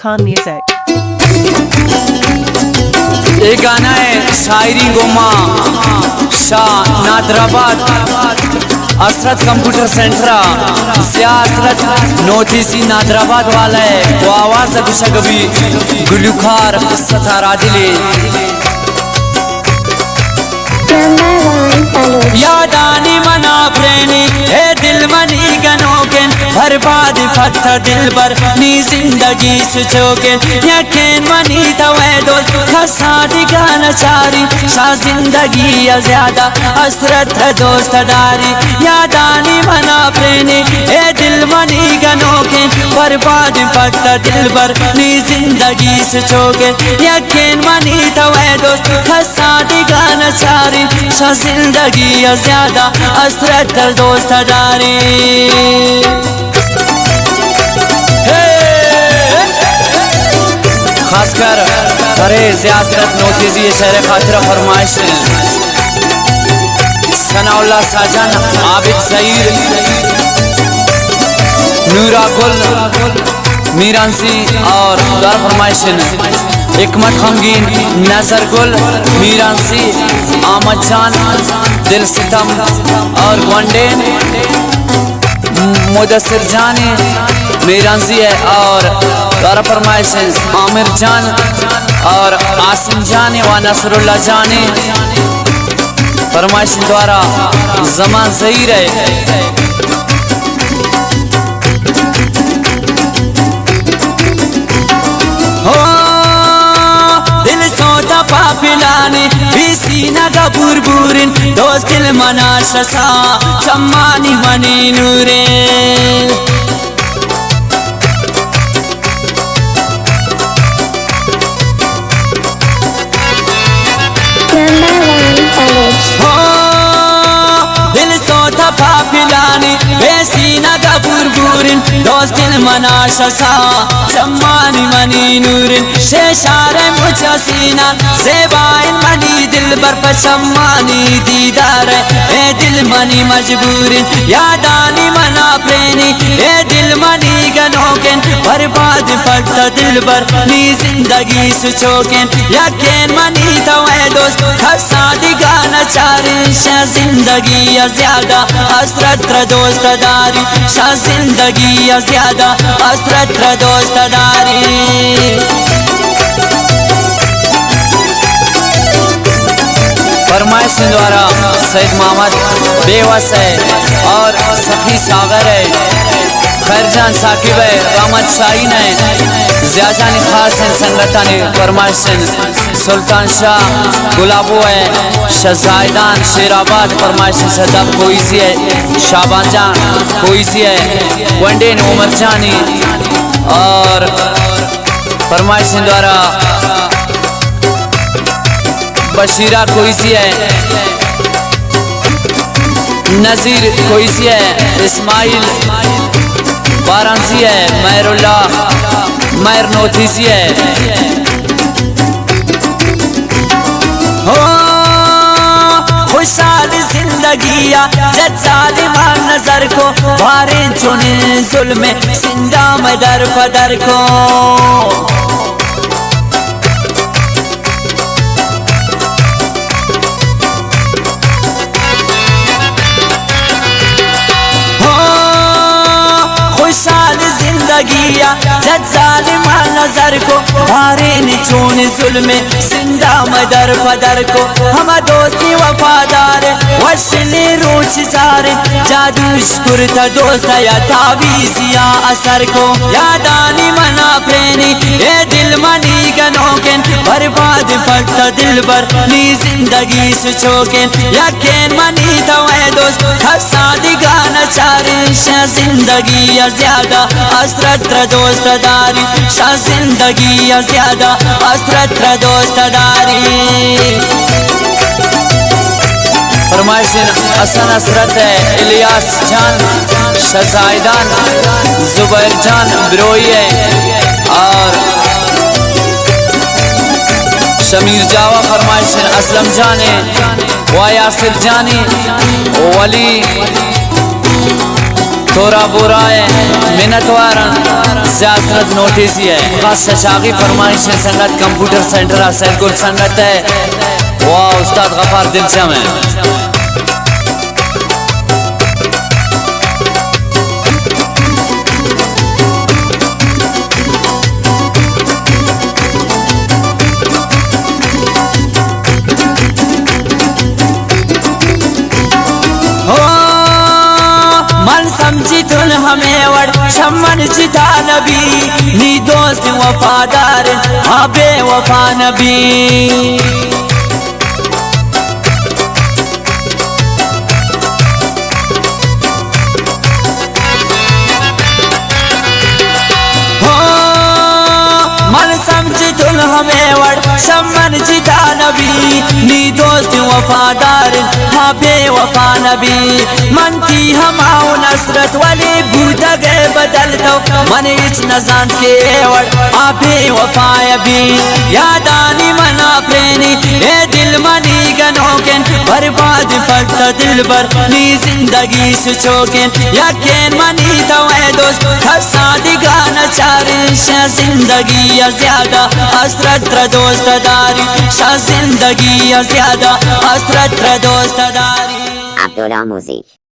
Sultan Music. ये गाना है शायरी गोमा शाह नादराबाद असरत कंप्यूटर सेंटर जिया असरत नोटिसी नादराबाद वाला है वो आवाज अभी गुलुखार सतारा दिले यादानी मना प्रेमी हे दिल मनी गनोकेन बर्बाद पत्थर दिल पर नी जिंदगी सुचोकेन यकीन मनी तवे दोस्त खसादी गाना चारी शा जिंदगी या ज्यादा हसरत दोस्त दारी यादानी मना प्रेमी हे दिल मनी गनोकेन बर्बाद पत्थर दिल पर नी जिंदगी सुचोकेन यकीन मनी तवे दोस्त खसादी गाना चारी शा जिंदगी या ज्यादा हसरत दोस्त दारी खासकर अरे ज़ियासरत नोटिसी शहर खातिर फरमाइश सनाउल्लाह साजन आबिद सईद नूरा गुल मीरांसी और दार फरमाइश हिकमत खमगीन नजर गुल मीरांसी आमद जान दिल सितम और वनडेन मुदस्सिर जानी मीरांसी है और दारा फरमाइश आमिर जान और आसिम जानी व नसरुल्लाह जानी फरमाइश द्वारा जमान ज़हीर है पापिलाने सीना का बुरबुरिन दोस्त दिल मना शसा चम्मानी मनी नूरे दिल सोता पापिलाने सीना का बुरबुरिन दोस्त दिल मना शसा चम्मानी मनी नूरिन शेशारे मुझा सीना सेवाइन मनी दिल बर पचम्मानी दीदार ए दिल मनी मजबूरिन यादानी मना प्रेमी ए दिल मनी गनोकेन बर्बाद पड़ता दिल बर नी जिंदगी सुचोकेन यकीन मनी तवे दोस्त खसादी गाना चारी शा जिंदगी या ज्यादा हसरत दोस्त दारी शा जिंदगी या ज्यादा हसरत दोस्त दारी फरमाइश द्वारा सैयद मोहम्मद बेवस है और सखी सागर है खैरजान साकिब है रहमत शाहीन है ज़ियाजानी खास है संगतानी फरमाइश सुल्तान शाह गुलाबो है शहजायदान शेराबाद फरमाइश सदब कोईसी है शाबान जान कोईसी है वनडेन उमर जानी और फरमाइश द्वारा बशीरा कोईसी है नज़ीर कोईसी है इस्माइल वाराणसी है महरुल्लाह महर नोटिसी है खुशहाल जिंदगी जालिमा नजर को भारे चुने जुल्म जिंदा में दर पदर को जालिमा नजर को भारे निचोन जुल्म जिंदा मदर पदर को हम दोस्ती वफादार वशने रोच सारे जादू शुक्र था दोस्त या ताबीजिया असर को यादानी मना प्रेमी ए दिल मनी गनोकेन बर्बाद पड़ता दिल बर नी जिंदगी सुचोकेन यकीन मनी तवे दोस्त खसादी गाना चारी शा जिंदगी या ज्यादा हसरत दोस्त दारी शा जिंदगी या ज्यादा हसरत दोस्त दारी फरमाइश हसन हसरत है इलियास जान शहजायदान जुबैर जान बिरोई है और शमीर जावा फरमाइश असलम जाने व यासिर जानी वली तोरा बुराए मिन्नत वारन سیاست نوٹس ہی ہے خاص ششاغی فرمائش سنگت کمپیوٹر سینٹر سید گل سنگت ہے واہ استاد غفار دلچم ہے سمجھتن ہمیں وڑ شمن چتا نبی نی دوست وفادار ہاں بے وفا نبی من سمجھتن ہمیں وڑ شمن چتا نبی نی دوست وفادار ہاں بے وفا نبی من تی ہماؤ نصرت ولی بودا گئے بدل دو من اچ نزان کے وڑ ہاں بے وفا ابی یادانی منا پرینی اے دل منی گنوکن برباد پڑتا دل بر نی زندگی سچوکن یقین منی تو اے دوست خرسا دگانا چارن شا زندگی یا زیادہ حسرت را دوست داری شا زندگی یا زیادہ حسرت را دوست داری Abdullah Music.